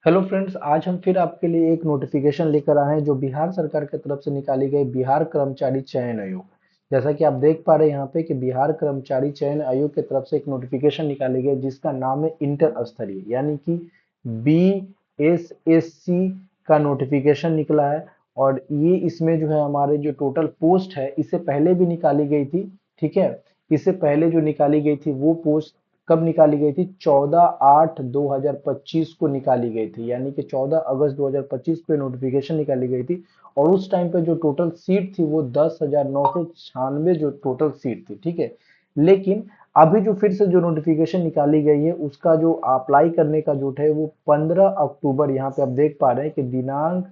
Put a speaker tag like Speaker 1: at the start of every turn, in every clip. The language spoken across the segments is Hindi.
Speaker 1: हेलो फ्रेंड्स, आज हम फिर आपके लिए एक नोटिफिकेशन लेकर आए हैं जो बिहार सरकार की तरफ से निकाली गई बिहार कर्मचारी चयन आयोग। जैसा कि आप देख पा रहे हैं यहाँ पे कि बिहार कर्मचारी चयन आयोग की तरफ से एक नोटिफिकेशन निकाली गई जिसका नाम है इंटर स्तरीय यानी कि BSSC का नोटिफिकेशन निकला है। और ये इसमें जो है हमारे जो टोटल पोस्ट है इससे पहले भी निकाली गई थी। ठीक है, इससे पहले जो निकाली गई थी वो पोस्ट कब निकाली गई थी? 14/8/2025 को निकाली गई थी, यानी कि 14 अगस्त 2025 पे नोटिफिकेशन निकाली गई थी। और उस टाइम पे जो टोटल सीट थी वो 10,996 जो टोटल सीट थी। ठीक है, लेकिन अभी जो फिर से जो नोटिफिकेशन निकाली गई है उसका जो अप्लाई करने का जो है वो 15 अक्टूबर, यहाँ पे आप देख पा रहे हैं कि दिनांक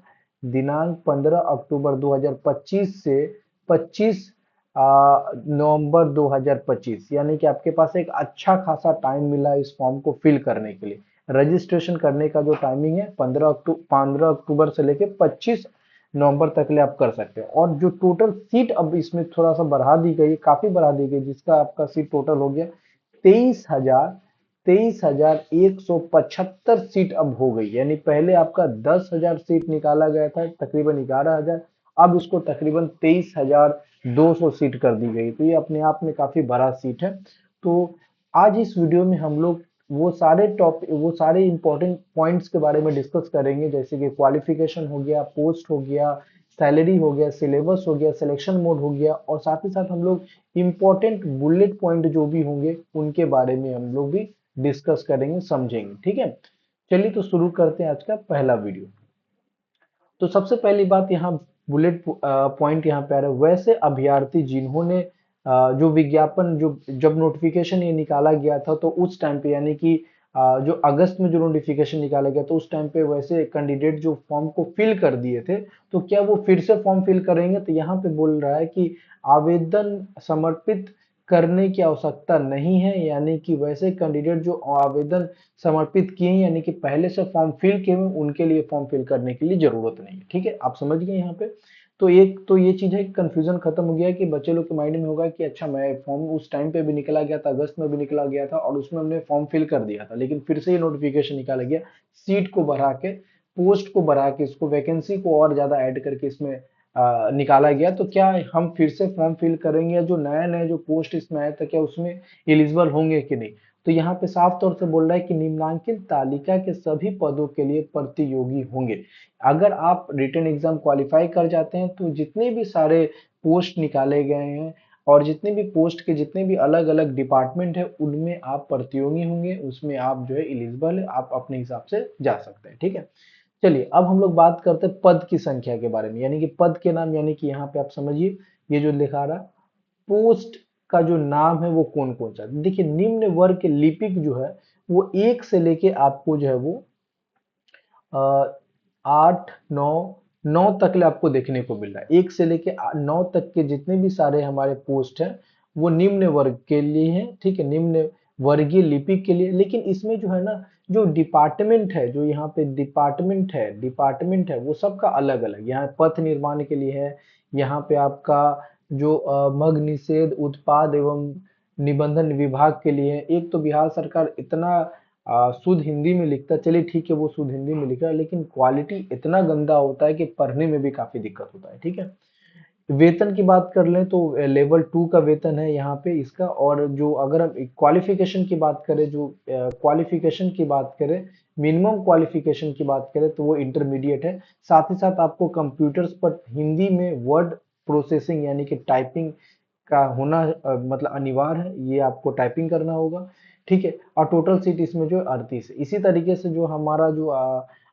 Speaker 1: दिनांक 15 अक्टूबर 2025 से 25 नवंबर 2025, यानी कि आपके पास एक अच्छा खासा टाइम मिला है इस फॉर्म को फिल करने के लिए। रजिस्ट्रेशन करने का जो टाइमिंग है 15 अक्टूबर से लेके 25 नवंबर तक ले आप कर सकते हैं। और जो टोटल सीट अब इसमें थोड़ा सा बढ़ा दी गई, काफी बढ़ा दी गई, जिसका आपका सीट टोटल हो गया 23,175 सीट अब हो गई। यानी पहले आपका 10,000 सीट निकाला गया था, तकरीबन 11,000, अब उसको तकरीबन 23,200 सीट कर दी गई। तो ये अपने आप में काफी बड़ा सीट है। तो आज इस वीडियो में हम लोग वो सारे इंपॉर्टेंट पॉइंट्स के बारे में डिस्कस करेंगे, जैसे कि क्वालिफिकेशन हो गया, पोस्ट हो गया, सैलरी हो गया, सिलेबस हो गया, सिलेक्शन मोड हो गया, और साथ ही साथ हम लोग इंपॉर्टेंट बुलेट पॉइंट जो भी होंगे उनके बारे में हम लोग भी डिस्कस करेंगे, समझेंगे। ठीक है, चलिए तो शुरू करते हैं आज का पहला वीडियो। तो सबसे पहली बात यहाँ बुलेट पॉइंट यहाँ पे आ रहा है, वैसे अभ्यर्थी जिन्होंने जो विज्ञापन जो जब नोटिफिकेशन ये निकाला गया था तो उस टाइम पे, यानी कि जो अगस्त में जो नोटिफिकेशन निकाला गया तो उस टाइम पे वैसे कैंडिडेट जो फॉर्म को फिल कर दिए थे, तो क्या वो फिर से फॉर्म फिल करेंगे? तो यहाँ पे बोल रहा है कि आवेदन समर्पित करने की आवश्यकता नहीं है, यानी कि वैसे कैंडिडेट जो आवेदन समर्पित किए हैं, यानी कि पहले से फॉर्म फिल किए हुए, उनके लिए फॉर्म फिल करने के लिए जरूरत नहीं है। ठीक है, आप समझ गए यहाँ पे। तो एक तो ये चीज है कि कंफ्यूजन खत्म हो गया है कि बच्चे लोग के माइंड में होगा कि अच्छा, मैं फॉर्म उस टाइम पे भी निकला गया था, अगस्त में भी निकला गया था और उसमें हमने फॉर्म फिल कर दिया था, लेकिन फिर से ये नोटिफिकेशन निकाला गया सीट को बढ़ा के, पोस्ट को बढ़ा के, इसको वैकेंसी को और ज्यादा ऐड करके इसमें निकाला गया। तो क्या हम फिर से फॉर्म फिल करेंगे, या जो नया नया जो पोस्ट इसमें आया था क्या उसमें एलिजिबल होंगे कि नहीं? तो यहाँ पे साफ तौर से बोल रहा है कि निम्नांकित तालिका के सभी पदों के लिए प्रतियोगी होंगे। अगर आप रिटन एग्जाम क्वालिफाई कर जाते हैं तो जितने भी सारे पोस्ट निकाले गए हैं और जितने भी पोस्ट के जितने भी अलग अलग डिपार्टमेंट है उनमें आप प्रतियोगी होंगे, उसमें आप जो है एलिजिबल है, आप अपने हिसाब से जा सकते हैं। ठीक है, चलिए अब हम लोग बात करते हैं पद की संख्या के बारे में, यानी कि पद के नाम, यानी कि यहाँ पे आप समझिए ये जो लिखा रहा पोस्ट का जो नाम है वो कौन कौन सा। देखिए, निम्न वर्ग के लिपिक जो है वो एक से लेके आपको जो है वो 8 9 9 तक ले आपको देखने को मिल रहा है। एक से लेके 9 तक के जितने भी सारे हमारे पोस्ट हैं वो निम्न वर्ग के लिए हैं। ठीक है, निम्न वर्गीय लिपिक के लिए। लेकिन इसमें जो है ना, जो डिपार्टमेंट है, जो यहाँ पे डिपार्टमेंट है वो सबका अलग अलग। यहाँ पथ निर्माण के लिए है, यहाँ पे आपका जो मद्य निषेध उत्पाद एवं निबंधन विभाग के लिए है। एक तो बिहार सरकार इतना शुद्ध हिंदी में लिखता है, चलिए ठीक है वो शुद्ध हिंदी में लिख रहा है, लेकिन क्वालिटी इतना गंदा होता है कि पढ़ने में भी काफी दिक्कत होता है। ठीक है, वेतन की बात कर लें तो लेवल 2 का वेतन है यहाँ पे इसका। और जो अगर हम क्वालिफिकेशन की बात करें, जो क्वालिफिकेशन की बात करें, मिनिमम क्वालिफिकेशन की बात करें तो वो इंटरमीडिएट है। साथ ही साथ आपको कंप्यूटर्स पर हिंदी में वर्ड प्रोसेसिंग यानी कि टाइपिंग का होना मतलब अनिवार्य है, ये आपको टाइपिंग करना होगा। ठीक है, और टोटल सीट इसमें जो है 38 है। इसी तरीके से जो हमारा जो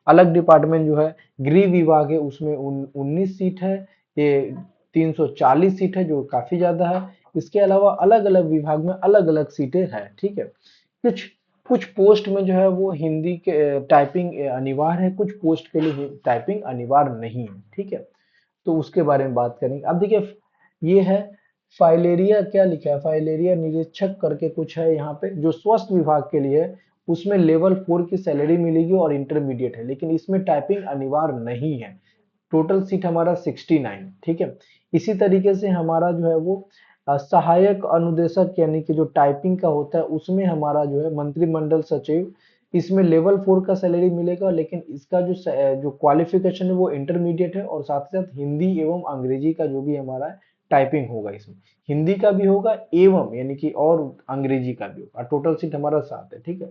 Speaker 1: अलग डिपार्टमेंट जो है गृह विभाग है उसमें 19 सीट है। ये 340 सीट है जो काफी ज्यादा है। इसके अलावा अलग अलग विभाग में अलग अलग सीटें हैं। ठीक है, कुछ कुछ पोस्ट में जो है वो हिंदी के टाइपिंग अनिवार्य है, कुछ पोस्ट के लिए टाइपिंग अनिवार्य नहीं है। ठीक है, तो उसके बारे में बात करेंगे। अब देखिए, ये है फाइलेरिया, क्या लिखा है, फाइलेरिया निरीक्षक करके कुछ है यहाँ पे जो स्वास्थ्य विभाग के लिए है। उसमें लेवल 4 की सैलरी मिलेगी और इंटरमीडिएट है, लेकिन इसमें टाइपिंग अनिवार्य नहीं है। टोटल सीट हमारा 69। ठीक है, इसी तरीके से हमारा जो है वो सहायक अनुदेशक यानी कि जो टाइपिंग का होता है उसमें हमारा जो है मंत्रिमंडल सचिव इसमें लेवल 4 का सैलरी मिलेगा, लेकिन इसका जो जो क्वालिफिकेशन है वो इंटरमीडिएट है, और साथ ही साथ हिंदी एवं अंग्रेजी का जो भी हमारा टाइपिंग होगा, इसमें हिंदी का भी होगा एवं यानी कि और अंग्रेजी का भी होगा। टोटल सीट हमारा 7 है, ठीक है।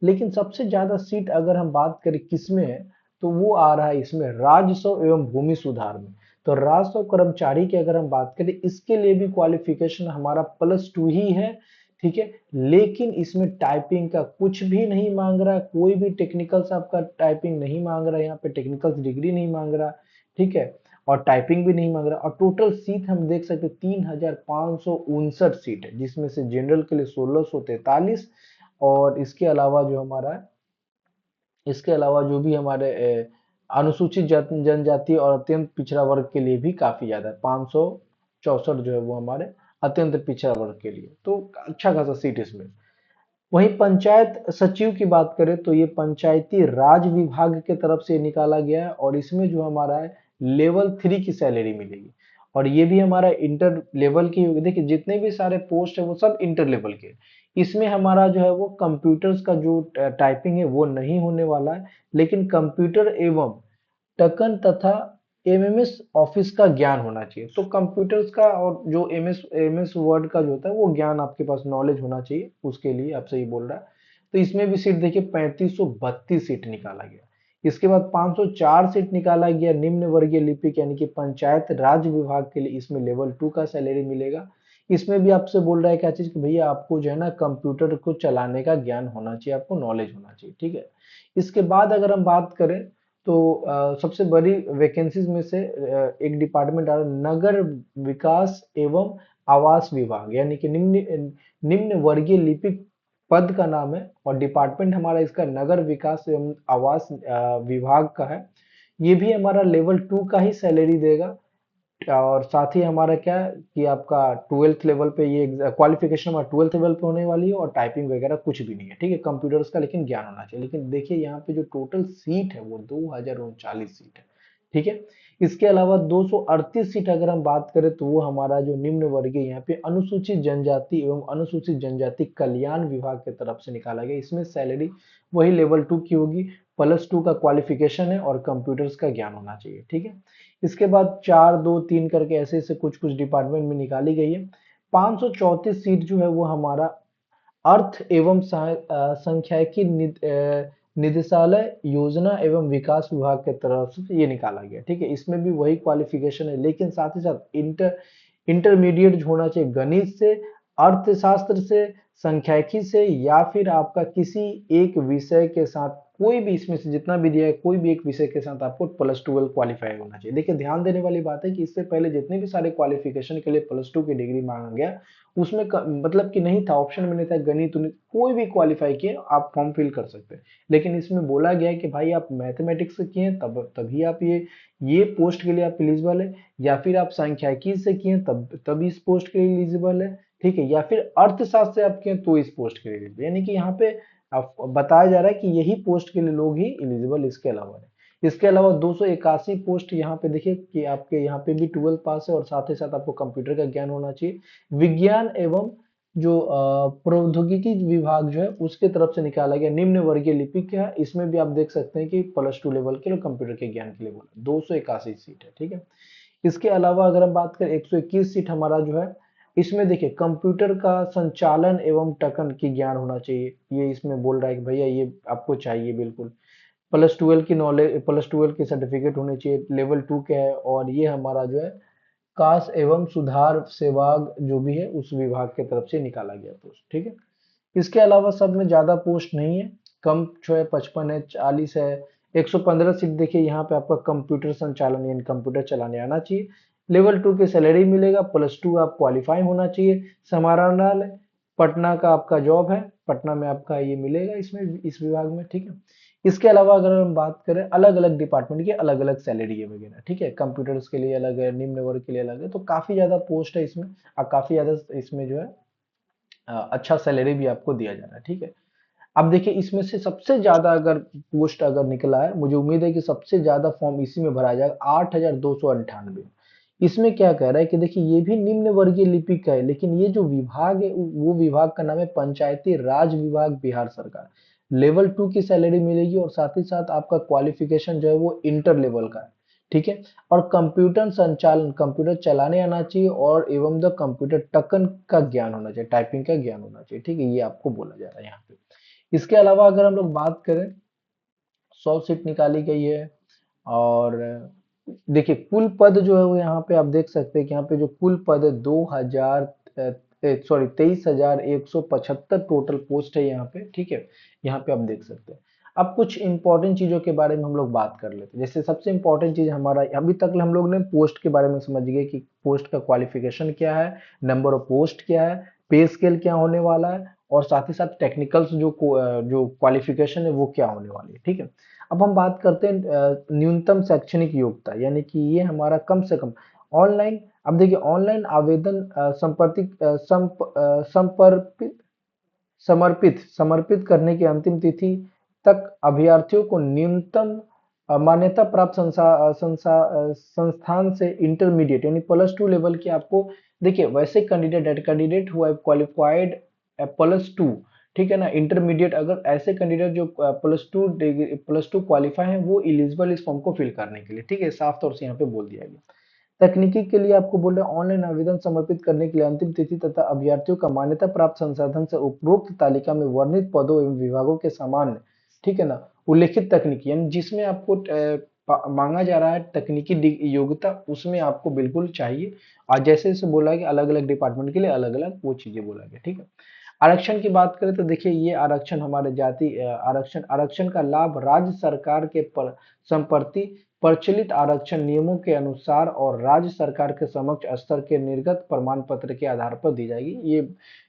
Speaker 1: लेकिन सबसे ज्यादा सीट अगर हम बात करें किसमें है, तो वो आ रहा है इसमें राजस्व एवं भूमि सुधार में। तो राजस्व कर्मचारी की अगर हम बात करें, इसके लिए भी क्वालिफिकेशन हमारा +2 ही है, ठीक है। लेकिन इसमें टाइपिंग का कुछ भी नहीं मांग रहा है, कोई भी टेक्निकल से आपका टाइपिंग नहीं मांग रहा है, यहाँ पे टेक्निकल डिग्री नहीं मांग रहा, ठीक है, और टाइपिंग भी नहीं मांग रहा। और टोटल सीट हम देख सकते हैं 3559 सीट है, जिसमें से जनरल के लिए 1643, और इसके अलावा जो हमारा है, इसके अलावा जो भी हमारे अनुसूचित जनजाति और अत्यंत पिछड़ा वर्ग के लिए भी काफी ज्यादा है, 564 जो है वो हमारे अत्यंत पिछड़ा वर्ग के लिए, तो अच्छा खासा सीट इसमें। वहीं पंचायत सचिव की बात करें, तो ये पंचायती राज विभाग के तरफ से निकाला गया है, और इसमें जो हमारा है लेवल 3 की सैलरी मिलेगी। और ये भी हमारा इंटर लेवल की होगी। देखिए जितने भी सारे पोस्ट है वो सब इंटर लेवल के। इसमें हमारा जो है वो कंप्यूटर्स का जो टाइपिंग है वो नहीं होने वाला है, लेकिन कंप्यूटर एवं टकन तथा एमएमएस ऑफिस का ज्ञान होना चाहिए। तो कंप्यूटर्स का और जो एमएस वर्ड का जो होता है वो ज्ञान आपके पास नॉलेज होना चाहिए, उसके लिए आपसे ये बोल रहा है। तो इसमें भी सीट देखिए 3532 सीट निकाला गया। इसके बाद 504 सीट निकाला गया निम्न वर्गीय लिपिक यानी कि पंचायत राज विभाग के लिए, इसमें लेवल 2 का सैलरी मिलेगा। इसमें भी आपसे बोल रहा है क्या चीज कि भैया आपको जो है ना कंप्यूटर को चलाने का ज्ञान होना चाहिए, आपको नॉलेज होना चाहिए, ठीक है। इसके बाद अगर हम बात करें, तो सबसे बड़ी वैकेंसीज में से एक डिपार्टमेंट आ रहा है नगर विकास एवं आवास विभाग, यानी कि निम्न निम्न वर्गीय लिपिक पद का नाम है, और डिपार्टमेंट हमारा इसका नगर विकास एवं आवास विभाग का है। ये भी हमारा लेवल 2 का ही सैलरी देगा, और साथ ही हमारा क्या है कि आपका 12th लेवल पे ये क्वालिफिकेशन हमारा 12th लेवल पे होने वाली है, और टाइपिंग वगैरह कुछ भी नहीं है, ठीक है। कंप्यूटर्स का लेकिन ज्ञान होना चाहिए। लेकिन देखिए यहाँ पे जो टोटल सीट है वो 2039 सीट है, ठीक है। इसके अलावा 238 सीट अगर हम बात करें, तो वो हमारा जो निम्न वर्गीय यहाँ पे अनुसूचित जनजाति एवं अनुसूचित जनजाति कल्याण विभाग की तरफ से निकाला गया। इसमें सैलरी वही लेवल 2 की होगी, +2 का क्वालिफिकेशन है, और कंप्यूटर्स का ज्ञान होना चाहिए, ठीक है। इसके बाद 4 2 3 करके ऐसे ऐसे कुछ कुछ डिपार्टमेंट में निकाली गई है। 534 सीट जो है वो हमारा अर्थ एवं सांख्यिकी निदेशालय योजना एवं विकास विभाग के तरफ से ये निकाला गया, ठीक है। इसमें भी वही क्वालिफिकेशन है, लेकिन साथ ही साथ इंटरमीडिएट होना चाहिए गणित से, अर्थशास्त्र से, सांख्यिकी से, या फिर आपका किसी एक विषय के साथ, कोई भी इसमें से जितना भी दिया है कोई भी एक विषय के साथ आपको +12 क्वालिफाई होना चाहिए। देखिए ध्यान देने वाली बात है कि इससे पहले जितने भी सारे क्वालिफिकेशन के लिए +2 की डिग्री मांगा गया, उसमें मतलब कि नहीं था, ऑप्शन में नहीं था गणित उन्नीत, कोई भी क्वालिफाई किए आप फॉर्म फिल कर सकते हैं। लेकिन इसमें बोला गया है कि भाई आप मैथमेटिक्स से किए तब तभी आप ये पोस्ट के लिए आप एलिजिबल है, या फिर आप सांख्यिकी से किए तब इस पोस्ट के लिए एलिजिबल है, ठीक है, या फिर अर्थशास्त्र से आप किए तो इस पोस्ट के लिए एलिजिबल। यानी कि यहाँ पे बताया जा रहा है कि यही पोस्ट के लिए लोग ही एलिजिबल, इसके अलावा है। इसके अलावा 281 पोस्ट यहाँ पे देखिए कि आपके यहाँ पे भी 12 पास है, और साथ ही साथ आपको कंप्यूटर का ज्ञान होना चाहिए। विज्ञान एवं जो प्रौद्योगिकी विभाग जो है उसके तरफ से निकाला गया निम्न वर्गीय लिपिक है। इसमें भी आप देख सकते हैं कि +2 लेवल के कंप्यूटर के ज्ञान के लिए बोला 281 सीट है, ठीक है। इसके अलावा अगर हम बात करें 121 सीट हमारा जो है, इसमें देखिए कंप्यूटर का संचालन एवं टकन की ज्ञान होना चाहिए। ये इसमें बोल रहा है कि भैया ये आपको चाहिए बिल्कुल। +12 की नॉलेज, +12 की सर्टिफिकेट होनी चाहिए, लेवल 2 के है, और ये हमारा जो है कास एवं सुधार सेवाग जो भी है उस विभाग के तरफ से निकाला गया पोस्ट, ठीक है। इसके अलावा सब में ज्यादा पोस्ट नहीं है, कम जो है 55 है, 40 है। 115 सीट देखिए यहाँ पे आपका कंप्यूटर संचालन यानी कंप्यूटर चलाने आना चाहिए। लेवल 2 की सैलरी मिलेगा, +2 आप क्वालिफाई होना चाहिए। समाहरणालय पटना का आपका जॉब है, पटना में आपका ये मिलेगा इसमें इस विभाग में, ठीक है। इसके अलावा अगर हम बात करें अलग अलग डिपार्टमेंट की अलग अलग सैलरी है वगैरह, ठीक है, कंप्यूटर्स के लिए अलग है, निम्न वर्ग के लिए अलग है, तो काफी ज्यादा पोस्ट है इसमें, और काफी ज्यादा इसमें जो है अच्छा सैलरी भी आपको दिया जा रहा है, ठीक है। अब देखिए इसमें से सबसे ज्यादा अगर पोस्ट अगर निकला है, मुझे उम्मीद है कि सबसे ज्यादा फॉर्म इसी में भरा जाएगा, 8,298। इसमें क्या कह रहा है कि देखिए ये भी निम्न वर्गीय लिपिक का है, लेकिन ये जो विभाग है वो विभाग का नाम है पंचायती राज विभाग बिहार सरकार। लेवल 2 की सैलरी मिलेगी और साथ ही साथ आपका क्वालिफिकेशन जो है वो इंटर लेवल का है, ठीक है। और कंप्यूटर संचालन, कंप्यूटर चलाने आना चाहिए और एवं द कंप्यूटर टकन का ज्ञान होना चाहिए, टाइपिंग का ज्ञान होना चाहिए, ठीक है, ये आपको बोला जा रहा है यहाँ पे। इसके अलावा अगर हम लोग बात करें, 100 सीट निकाली गई है। और देखिए कुल पद जो है वो यहाँ पे आप देख सकते हैं कि यहाँ पे जो कुल पद है 2000 सॉरी 23,175 टोटल पोस्ट है यहाँ पे, ठीक है। यहाँ पे आप देख सकते हैं। अब कुछ इंपॉर्टेंट चीजों के बारे में हम लोग बात कर लेते हैं। जैसे सबसे इंपॉर्टेंट चीज हमारा, अभी तक हम लोग ने पोस्ट के बारे में समझ गए कि पोस्ट का क्वालिफिकेशन क्या है, नंबर ऑफ पोस्ट क्या है, पे स्केल क्या होने वाला है, और साथ ही साथ टेक्निकल्स जो क्वालिफिकेशन है वो क्या होने वाली है, ठीक है। अब हम बात करते हैं न्यूनतम शैक्षणिक योग्यता, यानी कि ये हमारा कम से कम ऑनलाइन। अब देखिए ऑनलाइन आवेदन समर्पित समर्पित समर्पित करने की अंतिम तिथि तक अभ्यर्थियों को न्यूनतम मान्यता प्राप्त संस्थान से इंटरमीडिएट यानी +2 लेवल की आपको, देखिए वैसे कैंडिडेट हु हैव क्वालिफाइड +2, ठीक है ना, इंटरमीडिएट, अगर ऐसे कैंडिडेट जो +2 क्वालिफाई हैं वो इलिजिबल इस फॉर्म को फिल करने के लिए, ठीक है, साफ तौर से यहाँ पे बोल दिया गया। तकनीकी के लिए आपको बोल रहे हैं ऑनलाइन आवेदन समर्पित करने के लिए अंतिम तिथि तथा अभ्यर्थियों का मान्यता प्राप्त संसाधन से उपरोक्त तालिका में वर्णित पदों एवं विभागों के समान, ठीक है ना, उल्लेखित तकनीकी, यानी जिसमें आपको मांगा जा रहा है तकनीकी योग्यता, उसमें आपको बिल्कुल चाहिए। और जैसे जैसे बोला है कि अलग अलग डिपार्टमेंट के लिए अलग अलग वो चीजें बोला गया, ठीक है। आरक्षण की बात करें तो देखिए ये आरक्षण हमारे जाति आरक्षण आरक्षण का लाभ राज्य सरकार के संप्रति प्रचलित आरक्षण नियमों के अनुसार और राज्य सरकार के समक्ष स्तर के निर्गत प्रमाण पत्र के आधार पर दी जाएगी।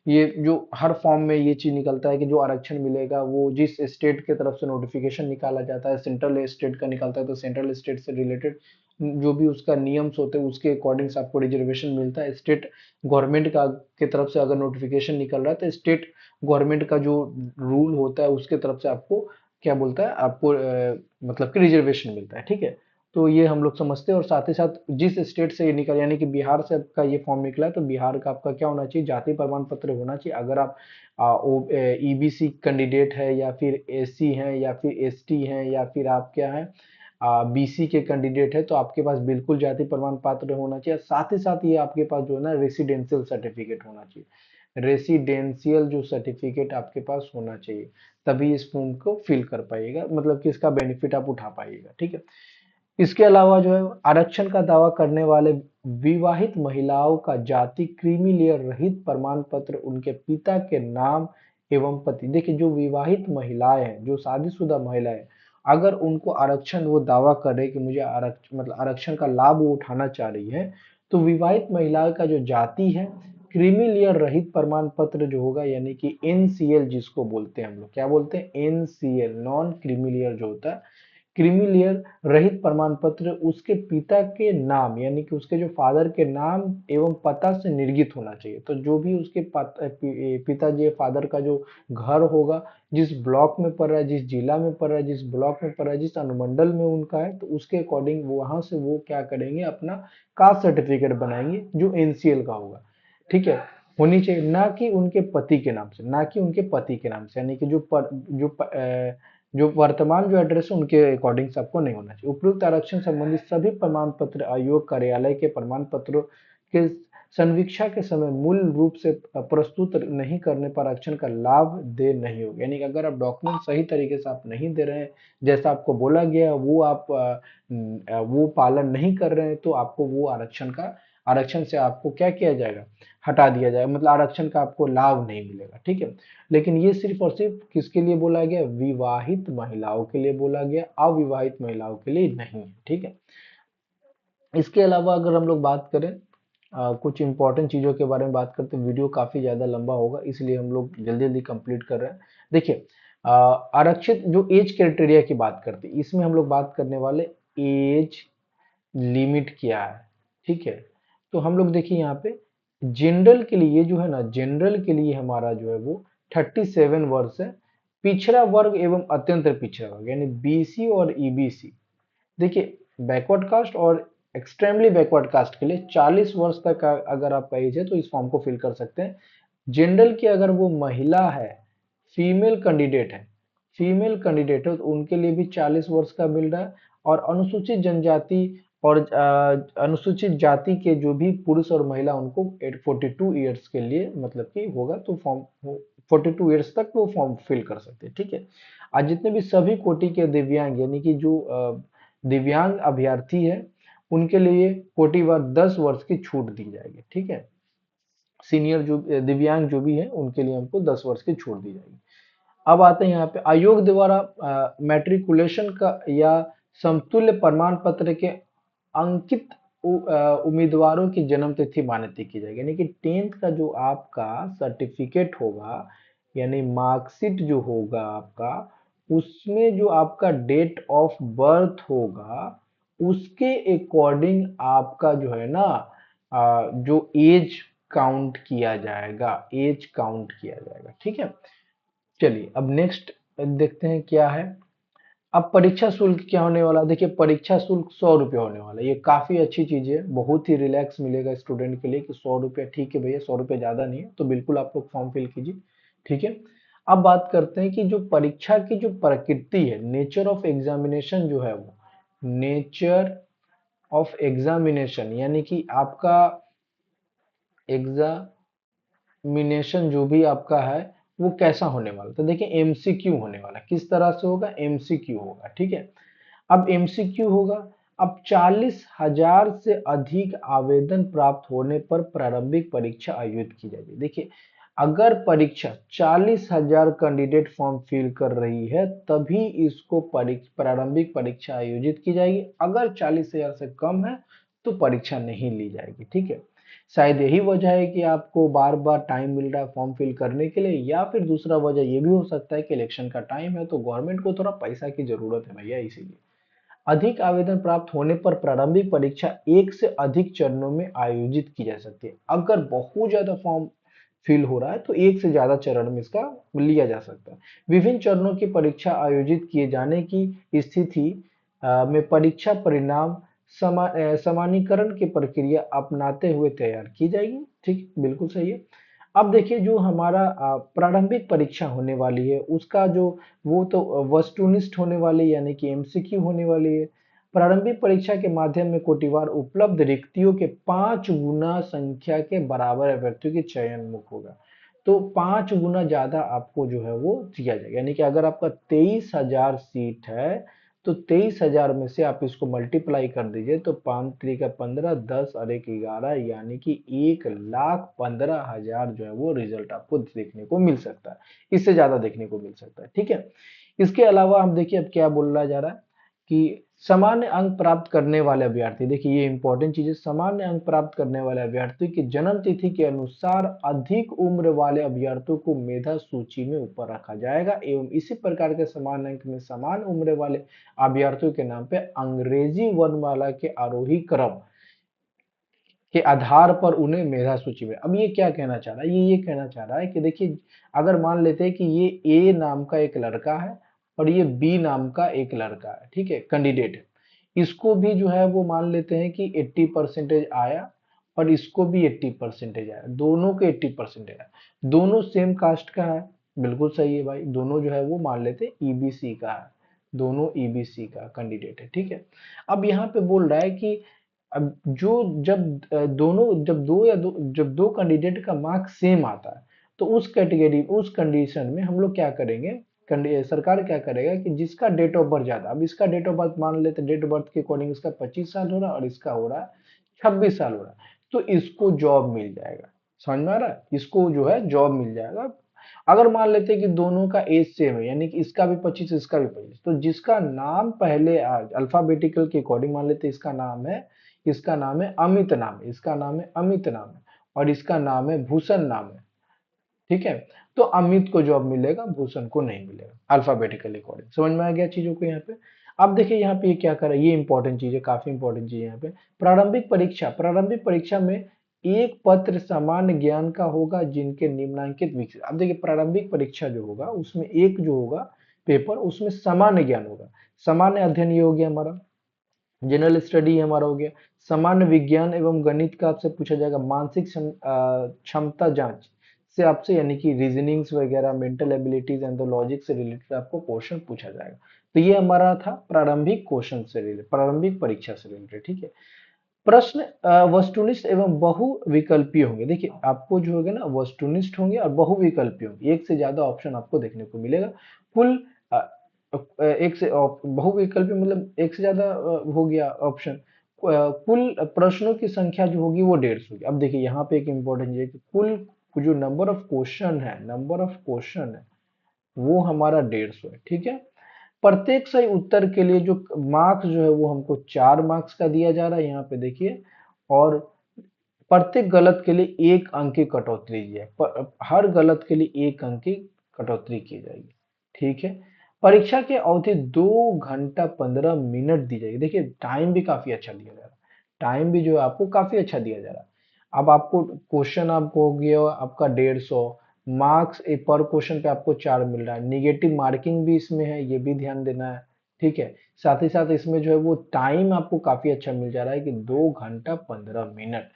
Speaker 1: ये जो हर फॉर्म में ये चीज निकलता है कि जो आरक्षण मिलेगा वो जिस स्टेट के तरफ से नोटिफिकेशन निकाला जाता है, सेंट्रल स्टेट का निकलता है तो सेंट्रल स्टेट से रिलेटेड जो भी उसका नियम्स होते हैं उसके अकॉर्डिंग से आपको रिजर्वेशन मिलता है। स्टेट गवर्नमेंट का की तरफ से अगर नोटिफिकेशन निकल रहा है तो स्टेट गवर्नमेंट का जो रूल होता है उसके तरफ से आपको क्या बोलता है, आपको मतलब कि रिजर्वेशन मिलता है, ठीक है। तो ये हम लोग समझते हैं। और साथ ही साथ जिस स्टेट से ये निकल, यानी कि बिहार से आपका ये फॉर्म निकला है तो बिहार का आपका क्या होना चाहिए, जाति प्रमाण पत्र होना चाहिए। अगर आप ईबीसी कैंडिडेट है या फिर एससी हैं या फिर एसटी हैं या फिर आप क्या है बीसी के कैंडिडेट है तो आपके पास बिल्कुल जाति प्रमाण पत्र होना चाहिए। साथ ही साथ ये आपके पास जो है ना रेसिडेंशियल सर्टिफिकेट होना चाहिए, रेसिडेंशियल जो सर्टिफिकेट आपके पास होना चाहिए, तभी इस फॉर्म को फिल कर पाइएगा, मतलब कि इसका बेनिफिट आप उठा पाइएगा, ठीक है। इसके अलावा जो है आरक्षण का दावा करने वाले विवाहित महिलाओं का जाति क्रीमी लेयर रहित प्रमाण पत्र उनके पिता के नाम एवं पति, देखिए जो विवाहित महिलाएं हैं, जो शादीशुदा महिलाएं, अगर उनको आरक्षण वो दावा करे कि मुझे आरक्षण मतलब आरक्षण का लाभ वो उठाना चाह रही है, तो विवाहित महिलाओं का जो जाति है क्रीमी लेयर रहित प्रमाण पत्र जो होगा, यानी कि एनसीएल जिसको बोलते हैं हम लोग, क्या बोलते हैं, एनसीएल, नॉन क्रीमी लेयर जो होता है, क्रीमी लेयर रहित प्रमाण पत्र उसके पिता के नाम यानी कि उसके जो फादर के नाम एवं पता से निर्गत होना चाहिए। तो जो भी उसके पिताजी फादर का जो घर होगा, जिस ब्लॉक में पड़ रहा है, जिस जिला में पड़ रहा है, जिस ब्लॉक में पड़ रहा है, जिस अनुमंडल में उनका है, तो उसके अकॉर्डिंग वहां से वो क्या करेंगे, अपना कास्ट सर्टिफिकेट बनाएंगे जो एनसीएल का होगा, ठीक है, होनी चाहिए। ना कि उनके पति के नाम से, ना कि उनके पति के नाम से, यानी कि जो वर्तमान जो एड्रेस है उनके अकॉर्डिंग से आपको नहीं होना चाहिए। उपयुक्त आरक्षण संबंधित सभी प्रमाण पत्र आयोग कार्यालय के प्रमाण पत्रों के संवीक्षा के समय मूल रूप से प्रस्तुत नहीं करने पर आरक्षण का लाभ दे नहीं होगा। यानी कि अगर आप डॉक्यूमेंट सही तरीके से आप नहीं दे रहे हैं, जैसा आपको बोला गया वो आप वो पालन नहीं कर रहे हैं, तो आपको वो आरक्षण से आपको क्या किया जाएगा, हटा दिया जाएगा, मतलब आरक्षण का आपको लाभ नहीं मिलेगा, ठीक है। लेकिन ये सिर्फ और सिर्फ किसके लिए बोला गया, विवाहित महिलाओं के लिए बोला गया, अविवाहित महिलाओं के लिए नहीं है, ठीक है। इसके अलावा अगर हम लोग बात करें कुछ इंपॉर्टेंट चीजों के बारे में बात करते हैं, वीडियो काफी ज्यादा लंबा होगा इसलिए हम लोग जल्दी जल्दी कंप्लीट कर रहे हैं। देखिए आरक्षित जो एज क्राइटेरिया की बात करते हैं, इसमें हम लोग बात करने वाले एज लिमिट क्या है, ठीक है। तो हम लोग देखिए यहाँ पे जनरल के लिए जो है ना, जनरल के लिए हमारा जो है वो 37 वर्ष है। पिछड़ा वर्ग एवं अत्यंत पिछड़ा वर्ग यानी बीसी और ईबीसी, देखिए बैकवर्ड कास्ट और एक्सट्रीमली बैकवर्ड कास्ट के लिए 40 वर्ष तक का अगर आपका एज है तो इस फॉर्म को फिल कर सकते हैं। जनरल की अगर वो महिला है, फीमेल कैंडिडेट है, फीमेल कैंडिडेट है तो उनके लिए भी 40 वर्ष का मिल रहा है। और अनुसूचित जनजाति और अनुसूचित जाति के जो भी पुरुष और महिला उनको 42 ईयर्स के लिए मतलब कि होगा तो फॉर्म 42 ईयर्स तक वो फॉर्म फिल कर सकते हैं, ठीक है। आज जितने भी सभी कोटि के दिव्यांग यानी कि जो दिव्यांग अभ्यर्थी है उनके लिए कोटिवार 10 वर्ष की छूट दी जाएगी, ठीक है। सीनियर जो दिव्यांग जो भी है उनके लिए हमको 10 वर्ष की छूट दी जाएगी। अब आते हैं यहाँ पे आयोग द्वारा मैट्रिकुलेशन का या समतुल्य प्रमाण पत्र के अंकित उम्मीदवारों की जन्म तिथि मान्यता की जाएगी, यानी कि 10th का जो आपका सर्टिफिकेट होगा यानी मार्कशीट जो होगा आपका, उसमें जो आपका डेट ऑफ बर्थ होगा उसके अकॉर्डिंग आपका जो है ना जो एज काउंट किया जाएगा, एज काउंट किया जाएगा, ठीक है। चलिए अब नेक्स्ट देखते हैं क्या है। अब परीक्षा शुल्क क्या होने वाला है? देखिए परीक्षा शुल्क 100 रुपये होने वाला है। ये काफी अच्छी चीज है, बहुत ही रिलैक्स मिलेगा स्टूडेंट के लिए कि 100 रुपये ठीक है भैया, 100 रुपये ज्यादा नहीं है, तो बिल्कुल आप लोग फॉर्म फिल कीजिए, ठीक है। अब बात करते हैं कि जो परीक्षा की जो प्रकृति है, नेचर ऑफ एग्जामिनेशन जो है वो, नेचर ऑफ एग्जामिनेशन यानी कि आपका एग्जामिनेशन जो भी आपका है वो कैसा होने वाला, तो देखिए एमसीक्यू होने वाला। किस तरह से होगा? एमसीक्यू होगा, ठीक है। अब एमसीक्यू होगा। अब 40,000 से अधिक आवेदन प्राप्त होने पर प्रारंभिक परीक्षा आयोजित की जाएगी। देखिए अगर परीक्षा 40,000 कैंडिडेट फॉर्म फिल कर रही है तभी इसको प्रारंभिक परीक्षा आयोजित की जाएगी। अगर 40,000 से कम है तो परीक्षा नहीं ली जाएगी, ठीक है। शायद यही वजह है कि आपको बार बार टाइम मिल रहा है फॉर्म फिल करने के लिए, या फिर दूसरा वजह ये भी हो सकता है कि इलेक्शन का टाइम है तो गवर्नमेंट को थोड़ा पैसा की जरूरत है भैया, इसीलिए। अधिक आवेदन प्राप्त होने पर प्रारंभिक परीक्षा एक से अधिक चरणों में आयोजित की जा सकती है। अगर बहुत ज्यादा फॉर्म फिल हो रहा है तो एक से ज्यादा चरण में इसका लिया जा सकता है। विभिन्न चरणों की परीक्षा आयोजित किए जाने की स्थिति में परीक्षा परिणाम समानीकरण की प्रक्रिया अपनाते हुए तैयार की जाएगी, ठीक, बिल्कुल सही है। अब देखिए जो हमारा प्रारंभिक परीक्षा होने वाली है उसका जो वो तो वस्तुनिष्ठ होने वाली यानी कि एमसीक्यू होने वाली है। प्रारंभिक परीक्षा के माध्यम में कोटिवार उपलब्ध रिक्तियों के 5 गुना संख्या के बराबर अभ्यर्थियों की चयन मुख होगा। तो 5 गुना ज्यादा आपको जो है वो दिया जाएगा, यानी कि अगर आपका 23,000 सीट है तो 23,000 में से आप इसको मल्टीप्लाई कर दीजिए तो 5 3 का 15, 10 और 1 11, यानी कि 1,15,000 जो है वो रिजल्ट आपको देखने को मिल सकता है। इससे ज्यादा देखने को मिल सकता है, ठीक है। इसके अलावा हम देखिए अब क्या बोला जा रहा है कि सामान्य अंक प्राप्त करने वाले अभ्यर्थी, देखिए ये इंपॉर्टेंट चीज है, सामान्य अंक प्राप्त करने वाले अभ्यर्थी की जन्म तिथि के अनुसार अधिक उम्र वाले अभ्यर्थियों को मेधा सूची में ऊपर रखा जाएगा एवं इसी प्रकार के समान अंक में समान उम्र वाले अभ्यर्थियों के नाम पे अंग्रेजी वर्णमाला के आरोही क्रम के आधार पर उन्हें मेधा सूची में। अब ये क्या कहना चाह रहा है? ये कहना चाह रहा है कि देखिए अगर मान लेते हैं कि ये ए नाम का एक लड़का है और ये बी नाम का एक लड़का है, ठीक है, कैंडिडेट है। इसको भी जो है वो मान लेते हैं कि 80% आया और इसको भी 80% आया, दोनों के 80% आया, दोनों सेम कास्ट का है, बिल्कुल सही है भाई, दोनों जो है वो मान लेते हैं ईबीसी का है, दोनों ईबीसी का कैंडिडेट है, ठीक है। अब यहाँ पे बोल रहा है कि अब जो जब दोनों जब दो या दो जब दो कैंडिडेट का मार्क्स सेम आता है तो उस कैटेगरी उस कंडीशन में हम लोग क्या करेंगे, सरकार क्या करेगा कि जिसका डेट ऑफ बर्थ ज्यादा, अब इसका डेट ऑफ बर्थ मान लेते डेट ऑफ बर्थ के अकॉर्डिंग इसका 25 साल हो रहा है और इसका हो रहा है 26 साल हो रहा है, तो इसको जॉब मिल जाएगा। समझ में आ रहा है? इसको जो है जॉब मिल जाएगा। अगर मान लेते हैं कि दोनों का एज सेम है यानी कि इसका भी 25 इसका भी 25, तो जिसका नाम पहले अल्फाबेटिकल के अकॉर्डिंग मान लेते हैं इसका नाम है अमित नाम है, इसका नाम है अमित नाम है और इसका नाम है भूषण नाम है, ठीक है। तो अमित को जॉब मिलेगा, भूषण को नहीं मिलेगा, अल्फाबेटिकल अकॉर्डिंग। समझ में आ गया चीजों को यहाँ पे? अब देखिए यहाँ पे ये क्या कर रहा है, ये इंपॉर्टेंट चीज है, काफी इंपॉर्टेंट चीज है यहाँ पे। प्रारंभिक परीक्षा में एक पत्र सामान्य ज्ञान का होगा जिनके निम्नांकित विकसित। अब देखिए प्रारंभिक परीक्षा जो होगा उसमें एक जो होगा पेपर उसमें सामान्य ज्ञान होगा। सामान्य अध्ययन ये हो गया हमारा, जनरल स्टडी हमारा हो गया। सामान्य विज्ञान एवं गणित का आपसे पूछा जाएगा। मानसिक क्षमता जांच, से आपसे, यानी कि रीजनिंग्स वगैरह, mental abilities and the logic से रिलेटेड आपको क्वेश्चन पूछा जाएगा। तो ये हमारा था प्रारंभिक क्वेश्चन से रिलेटेड, प्रारंभिक परीक्षा से रिलेटेड, ठीक है। प्रश्न वस्तुनिष्ठ एवं बहुविकल्पीय होंगे। देखिए आपको जो होगा ना, वस्तुनिष्ठ होंगे और बहुविकल्पीय होंगे, एक से ज्यादा ऑप्शन आपको देखने को मिलेगा। कुल एक से बहुविकल्पी मतलब एक से ज्यादा हो गया ऑप्शन। कुल प्रश्नों की संख्या जो होगी वो 150 होगी। अब देखिए यहाँ पे एक इंपॉर्टेंट है कि कुल जो नंबर ऑफ क्वेश्चन है, नंबर ऑफ क्वेश्चन है वो हमारा 150 है, ठीक है। प्रत्येक सही उत्तर के लिए जो मार्क्स जो है वो हमको 4 मार्क्स का दिया जा रहा है, यहाँ पे देखिए। और प्रत्येक गलत के लिए 1 अंक की कटौती दी है, हर गलत के लिए 1 अंक की कटौती की जाएगी, ठीक है। परीक्षा की अवधि 2 घंटा 15 मिनट दी जाएगी। देखिए टाइम भी काफी अच्छा दिया जा रहा है, टाइम भी जो है आपको काफी अच्छा दिया जा रहा है। अब आपको क्वेश्चन आपको हो गया आपका 150, मार्क्स पर क्वेश्चन पे आपको 4 मिल रहा है, निगेटिव मार्किंग भी इसमें है, ये भी ध्यान देना है, ठीक है। साथ ही साथ इसमें जो है वो टाइम आपको काफी अच्छा मिल जा रहा है कि 2 घंटा 15 मिनट,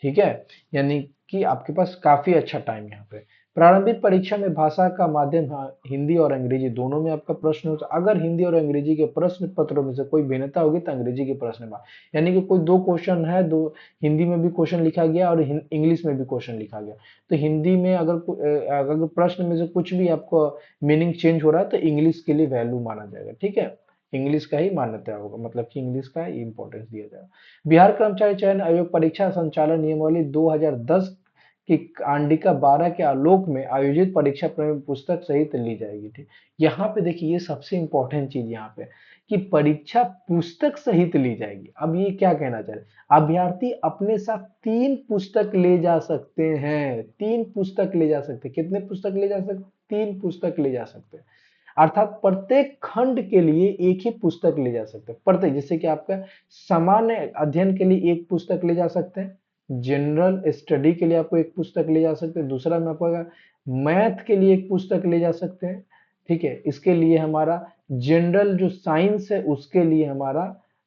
Speaker 1: ठीक है। यानी कि आपके पास काफी अच्छा टाइम यहाँ पे। प्रारंभिक परीक्षा में भाषा का माध्यम, हाँ, हिंदी और अंग्रेजी दोनों में आपका प्रश्न होता है। अगर हिंदी और अंग्रेजी के प्रश्न पत्रों में से कोई भिन्नता होगी तो अंग्रेजी के प्रश्न में, यानी कि कोई 2 क्वेश्चन है, दो हिंदी में भी क्वेश्चन लिखा गया और इंग्लिश में भी क्वेश्चन लिखा गया, तो हिंदी में अगर प्रश्न में से कुछ भी आपको मीनिंग चेंज हो रहा है तो इंग्लिश के लिए वैल्यू माना जाएगा, ठीक है। इंग्लिश का ही मान्यता होगा, मतलब कि इंग्लिश का इंपॉर्टेंस दिया जाएगा। बिहार कर्मचारी चयन आयोग परीक्षा संचालन नियमावली 2010 की कांडिका 12 के आलोक में आयोजित परीक्षा प्रश्न पुस्तक सहित ली जाएगी, ठीक। यहाँ पे देखिए ये सबसे इंपॉर्टेंट चीज यहाँ पे, कि परीक्षा पुस्तक सहित ली जाएगी। अब ये क्या कहना चाह रहे हैं, अभ्यर्थी अपने साथ 3 पुस्तक ले जा सकते हैं, 3 पुस्तक ले जा सकते हैं। कितने पुस्तक ले जा सकते, 3 पुस्तक ले जा सकते हैं। अर्थात प्रत्येक खंड के लिए एक ही पुस्तक ले जा सकते हैं, प्रत्येक, जैसे कि आपका सामान्य अध्ययन के लिए 1 पुस्तक ले जा सकते हैं, जनरल स्टडी के लिए आपको 1 पुस्तक ले जा सकते हैं, दूसरा में आपको मैथ के लिए 1 पुस्तक ले जा सकते हैं, ठीक है। इसके लिए हमारा जनरल जो साइंस है उसके लिए हमारा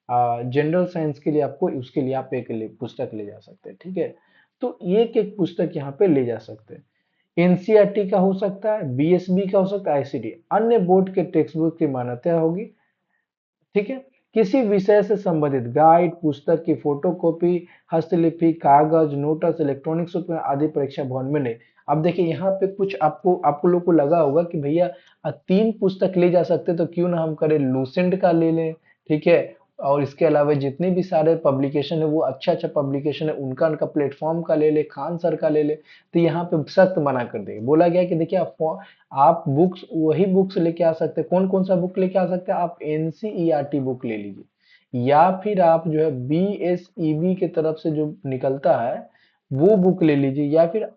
Speaker 1: जनरल साइंस के लिए आपको, उसके लिए आप एक पुस्तक ले जा सकते हैं, ठीक है। तो एक एक पुस्तक यहाँ पे ले जा सकते हैं। एनसीईआरटी का हो सकता है, बीएसबी का हो सकता है, आईसीडी, अन्य बोर्ड के टेक्स्ट बुक की मान्यता होगी, ठीक है। किसी विषय से संबंधित गाइड, पुस्तक की फोटोकॉपी, हस्तलिपि, कागज, नोट्स, इलेक्ट्रॉनिक्स उपकरण आदि परीक्षा भवन में नहीं। अब देखिए यहाँ पे कुछ आपको लोग को लगा होगा कि भैया 3 पुस्तक ले जा सकते तो क्यों ना हम करें लूसेंट का ले लें, ठीक है। और इसके अलावा जितने भी सारे पब्लिकेशन है वो अच्छा अच्छा पब्लिकेशन है, उनका उनका प्लेटफॉर्म का ले ले, खान सर का ले ले। तो यहाँ पे सख्त मना कर देंगे, बोला गया कि देखिए आप बुक्स, वही बुक्स लेके आ सकते हैं। कौन कौन सा बुक लेके आ सकते हैं, आप एनसीईआरटी बुक ले लीजिए, या फिर आप जो है बीएसईबी के तरफ से जो निकलता है वो बुक ले लीजिए, या फिर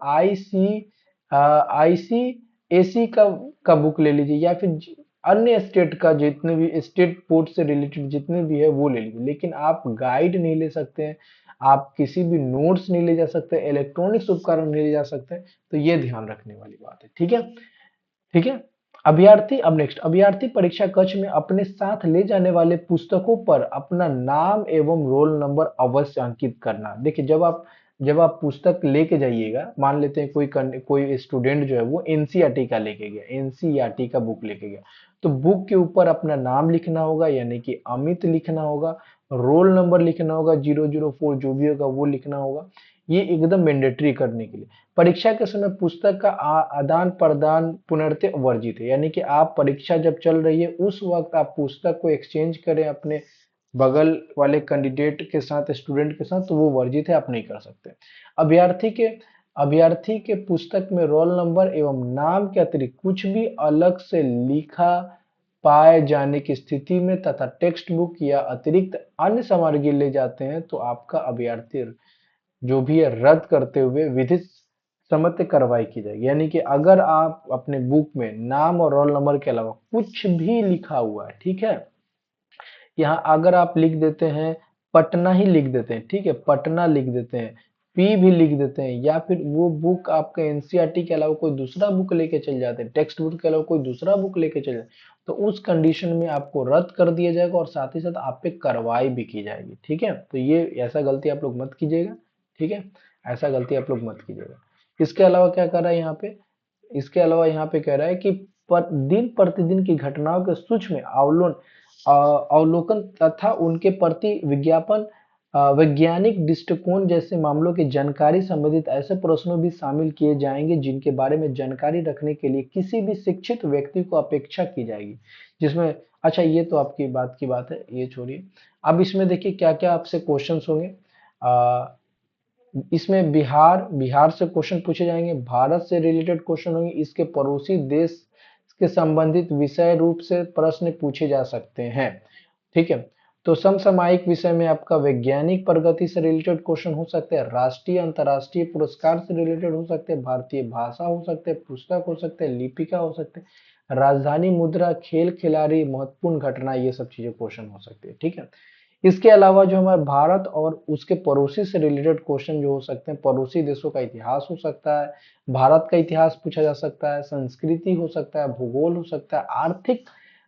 Speaker 1: आईसीएसी का बुक ले लीजिए, या फिर अन्य स्टेट का, जितने भी स्टेट बोर्ड से रिलेटेड जितने भी है वो ले लीजिए। लेकिन आप गाइड नहीं ले सकते हैं, आप किसी भी नोट्स नहीं ले जा सकते, इलेक्ट्रॉनिक्स उपकरण नहीं ले जा सकते। तो ये ध्यान रखने वाली बात है, ठीक है, ठीक है। अभ्यर्थी, अब नेक्स्ट, अभ्यर्थी परीक्षा कक्ष में अपने साथ ले जाने वाले पुस्तकों पर अपना नाम एवं रोल नंबर अवश्य अंकित करना। देखिए जब आप पुस्तक लेके जाइएगा, मान लेते हैं कोई स्टूडेंट जो है वो एनसीईआरटी का लेके गया, एनसीईआरटी का बुक लेके गया, तो बुक के ऊपर अपना नाम लिखना होगा, यानी कि अमित लिखना होगा, रोल नंबर लिखना होगा, 004 जो भी होगा वो लिखना होगा। ये एकदम मैंडेटरी करने के लिए। परीक्षा के समय पुस्तक का आदान प्रदान पूर्णतः वर्जित है, यानी कि आप परीक्षा जब चल रही है उस वक्त आप पुस्तक को एक्सचेंज करें अपने बगल वाले कैंडिडेट के साथ, स्टूडेंट के साथ, तो वो वर्जित है, आप नहीं कर सकते। अभ्यर्थी के अभ्यर्थी के पुस्तक में रोल नंबर एवं नाम के अतिरिक्त कुछ भी अलग से लिखा पाए जाने की स्थिति में तथा टेक्स्ट बुक या अतिरिक्त अन्य सामग्री ले जाते हैं तो आपका अभ्यर्थी जो भी है रद्द करते हुए विधिक सम्मत कार्रवाई की जाएगी। यानी कि अगर आप अपने बुक में नाम और रोल नंबर के अलावा कुछ भी लिखा हुआ है, ठीक है, यहाँ अगर आप लिख देते हैं, पटना ही लिख देते हैं, ठीक है, पटना लिख देते हैं, पी भी लिख देते हैं, या फिर वो बुक आपका एनसीईआरटी के अलावा कोई दूसरा बुक लेके चल जाते हैं, टेक्स्ट बुक के अलावा कोई दूसरा बुक लेके चल जाते, तो उस कंडीशन में आपको रद्द कर दिया जाएगा और साथ ही साथ आप पे कार्रवाई भी की जाएगी, ठीक है। तो ये ऐसा गलती आप लोग मत कीजिएगा, ठीक है, ऐसा गलती आप लोग मत कीजिएगा। इसके अलावा क्या कर रहा है यहाँ पे, इसके अलावा यहाँ पे कह रहा है कि दिन प्रतिदिन की घटनाओं के सूक्ष्म अवलोकन तथा उनके प्रति विज्ञापन वैज्ञानिक दृष्टिकोण जैसे मामलों की जानकारी संबंधित ऐसे प्रश्नों भी शामिल किए जाएंगे जिनके बारे में जानकारी रखने के लिए किसी भी शिक्षित व्यक्ति को अपेक्षा की जाएगी। जिसमें, अच्छा ये तो आपकी बात की बात है, ये छोड़िए। अब इसमें देखिए क्या क्या आपसे क्वेश्चंस होंगे। इसमें बिहार बिहार से क्वेश्चन पूछे जाएंगे, भारत से रिलेटेड क्वेश्चन होंगे, इसके पड़ोसी देश के संबंधित विषय रूप से प्रश्न पूछे जा सकते हैं। ठीक है। तो समसामयिक विषय में आपका वैज्ञानिक प्रगति से रिलेटेड क्वेश्चन हो सकते हैं, राष्ट्रीय अंतर्राष्ट्रीय पुरस्कार से रिलेटेड हो सकते हैं, भारतीय भाषा हो सकते हैं, पुस्तक हो सकते हैं, लिपिका हो सकते हैं, राजधानी मुद्रा, खेल खिलाड़ी, महत्वपूर्ण घटना, ये सब चीजें क्वेश्चन हो सकती है। ठीक है। इसके अलावा जो हमारे भारत और उसके पड़ोसी से रिलेटेड क्वेश्चन जो हो सकते हैं, पड़ोसी देशों का इतिहास हो सकता है, भारत का इतिहास पूछा जा सकता है, संस्कृति हो सकता है, भूगोल हो सकता है, आर्थिक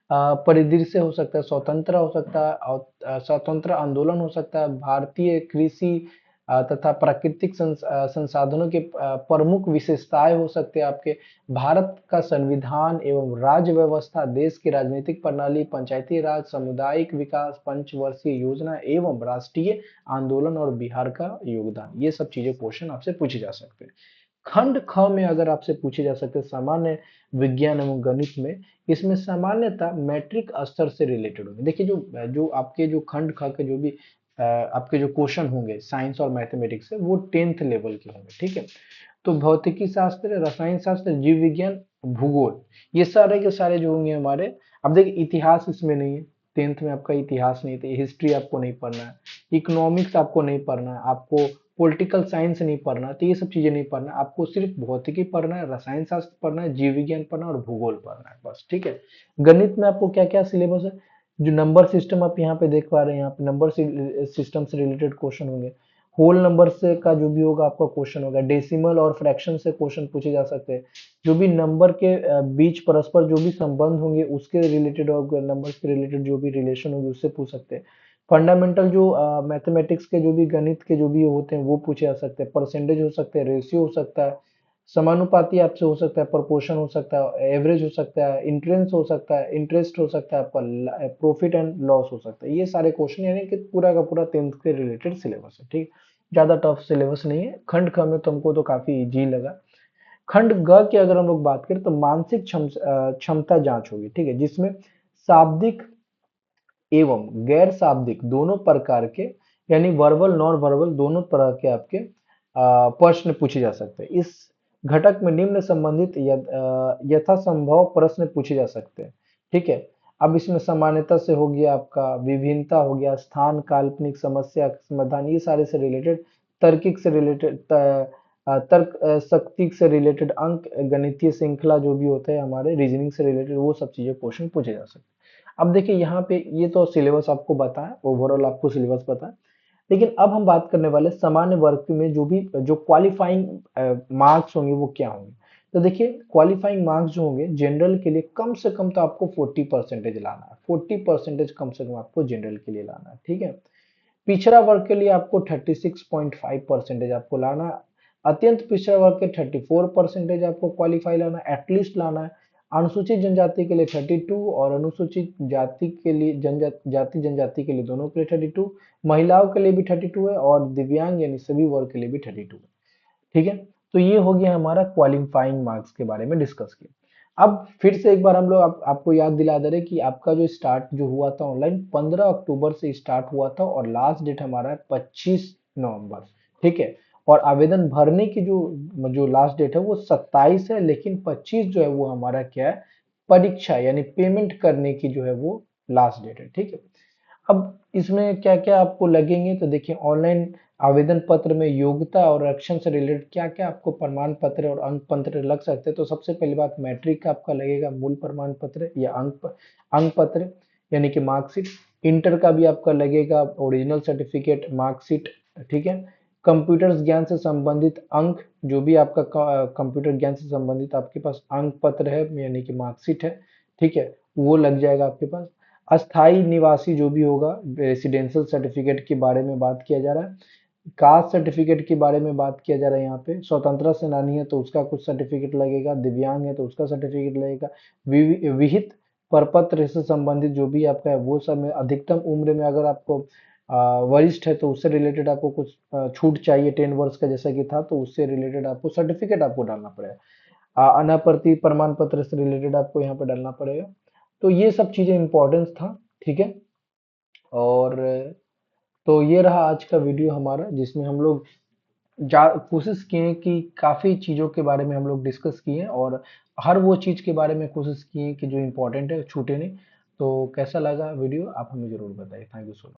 Speaker 1: परिदृश्य हो सकता है, स्वतंत्र हो सकता है, और स्वतंत्र आंदोलन हो सकता है, भारतीय कृषि तथा प्राकृतिक संसाधनों के प्रमुख विशेषताएं हो सकते हैं आपके, भारत का संविधान एवं राज्य व्यवस्था, देश की राजनीतिक प्रणाली, पंचायती राज, सामुदायिक विकास, पंचवर्षीय योजना एवं राष्ट्रीय आंदोलन और बिहार का योगदान, ये सब चीजें क्वेश्चन आपसे पूछे जा सकते हैं। खंड ख में अगर आपसे पूछे जा सकते हैं सामान्य विज्ञान एवं गणित में, इसमें सामान्यतः मैट्रिक स्तर से रिलेटेड होंगे। देखिए जो जो आपके जो खंड ख के जो भी आपके जो क्वेश्चन होंगे साइंस और मैथमेटिक्स से, वो 10th लेवल के होंगे। ठीक है। तो भौतिकी शास्त्र, रसायन शास्त्र, जीव विज्ञान, भूगोल, ये सारे के सारे जो होंगे हमारे। अब देखिए इतिहास इसमें नहीं है, 10th में आपका इतिहास नहीं था, हिस्ट्री आपको नहीं पढ़ना है, इकोनॉमिक्स आपको नहीं पढ़ना है, आपको पॉलिटिकल साइंस नहीं पढ़ना है, तो ये सब चीजें नहीं पढ़ना है आपको, सिर्फ भौतिकी पढ़ना है, रसायन शास्त्र पढ़ना है, जीव विज्ञान पढ़ना है और भूगोल पढ़ना है बस। ठीक है। गणित में आपको क्या क्या सिलेबस है, जो नंबर सिस्टम आप यहाँ पे देख पा रहे हैं, यहाँ पे नंबर सिस्टम से रिलेटेड क्वेश्चन होंगे, होल नंबर से का जो भी होगा आपका क्वेश्चन होगा, डेसिमल और फ्रैक्शन से क्वेश्चन पूछे जा सकते हैं, जो भी नंबर के बीच परस्पर जो भी संबंध होंगे उसके रिलेटेड और नंबर के रिलेटेड जो भी रिलेशन होंगे उससे पूछ सकते हैं। फंडामेंटल जो मैथमेटिक्स के जो भी गणित के जो भी होते हैं वो पूछे जा सकते हैं, परसेंटेज हो सकते हैं, रेशियो हो सकता है, समानुपाती आपसे हो सकता है, प्रोपोर्शन हो सकता है, एवरेज हो सकता है, इंट्रेंस हो सकता है, इंटरेस्ट हो सकता है, आपका प्रॉफिट एंड लॉस हो सकता है। ये सारे क्वेश्चन यानी कि पूरा का पूरा 10th के रिलेटेड सिलेबस है। ठीक, ज्यादा टफ सिलेबस नहीं है। खंड ख में तुमको तो काफी इजी लगा। खंड ग की अगर हम लोग बात करें तो मानसिक क्षमता जांच होगी। ठीक है, जिसमें शाब्दिक एवं गैर शाब्दिक दोनों प्रकार के, यानी वर्बल नॉन वर्बल दोनों तरह के आपके प्रश्न पूछे जा सकते हैं। इस घटक में निम्न संबंधित यथासंभव प्रश्न पूछे जा सकते हैं। ठीक है। अब इसमें सामान्यता से हो गया, आपका विभिन्नता हो गया, स्थान, काल्पनिक, समस्या समाधान, ये सारे से रिलेटेड, तर्किक से रिलेटेड, तर्क शक्ति से रिलेटेड, अंक गणितीय श्रृंखला जो भी होता है हमारे रीजनिंग से रिलेटेड, वो सब चीजें क्वेश्चन पूछे जा सकते हैं। अब देखिए यहाँ पे ये तो सिलेबस आपको पता है, ओवरऑल आपको सिलेबस पता है, लेकिन अब हम बात करने वाले सामान्य वर्ग में जो भी जो क्वालिफाइंग मार्क्स होंगे वो क्या होंगे। तो देखिए क्वालिफाइंग मार्क्स जो होंगे जनरल के लिए कम से कम तो आपको 40% लाना है, 40% कम से कम आपको जनरल के लिए लाना है। ठीक है। पिछड़ा वर्ग के लिए आपको 36.5% आपको लाना है, अत्यंत पिछड़ा वर्ग के 34% आपको क्वालिफाई लाना है, एटलीस्ट लाना है, अनुसूचित जनजाति के लिए 32 और अनुसूचित जाति के लिए जाति जनजाति के लिए दोनों के लिए 32, महिलाओं के लिए भी 32 है और दिव्यांग यानी सभी वर्ग के लिए भी 32 है। ठीक है। तो ये हो गया हमारा क्वालिफाइंग मार्क्स के बारे में डिस्कस किया। अब फिर से एक बार हम लोग आपको याद दिला दे रहे कि आपका जो स्टार्ट जो हुआ था ऑनलाइन 15 अक्टूबर से स्टार्ट हुआ था और लास्ट डेट हमारा है 25 नवंबर। ठीक है। और आवेदन भरने की जो जो लास्ट डेट है वो 27 है, लेकिन 25 जो है वो हमारा क्या है, परीक्षा यानी पेमेंट करने की जो है वो लास्ट डेट है। ठीक है। अब इसमें क्या क्या आपको लगेंगे, तो देखिए ऑनलाइन आवेदन पत्र में योग्यता और आरक्षण से रिलेटेड क्या क्या आपको प्रमाण पत्र और अंक पत्र लग सकते हैं। तो सबसे पहली बात, मैट्रिक का आपका लगेगा मूल प्रमाण पत्र या अंक पत्र यानी कि मार्कशीट। इंटर का भी आपका लगेगा ओरिजिनल सर्टिफिकेट, मार्कशीट। ठीक है। कंप्यूटर ज्ञान से संबंधित अंक, जो भी आपका कंप्यूटर ज्ञान से संबंधित आपके पास अंक पत्र है यानी कि मार्कशीट है, ठीक है, वो लग जाएगा आपके पास। अस्थाई निवासी जो भी होगा, रेसिडेंशियल सर्टिफिकेट के बारे में बात किया जा रहा है, कास्ट सर्टिफिकेट के बारे में बात किया जा रहा है यहाँ पे। स्वतंत्रता सेनानी है तो उसका कुछ सर्टिफिकेट लगेगा, दिव्यांग है तो उसका सर्टिफिकेट लगेगा, विहित प्रपत्र से संबंधित जो भी आपका है वो सब में, अधिकतम उम्र में अगर आपको वरिष्ठ है तो उससे रिलेटेड आपको कुछ छूट चाहिए 10 वर्ष का जैसा कि था, तो उससे रिलेटेड आपको सर्टिफिकेट आपको डालना पड़ेगा। अनापत्ति प्रमाण पत्र से रिलेटेड आपको यहाँ पे डालना पड़ेगा। तो ये सब चीजें इंपॉर्टेंस था, ठीक है। और तो ये रहा आज का वीडियो हमारा, जिसमें हम लोग कोशिश किए हैं कि काफ़ी चीज़ों के बारे में हम लोग डिस्कस किए हैं, और हर वो चीज़ के बारे में कोशिश किए हैं कि जो इम्पोर्टेंट है छूटे नहीं। तो कैसा लगा वीडियो आप हमें ज़रूर बताइए। Thank you so much.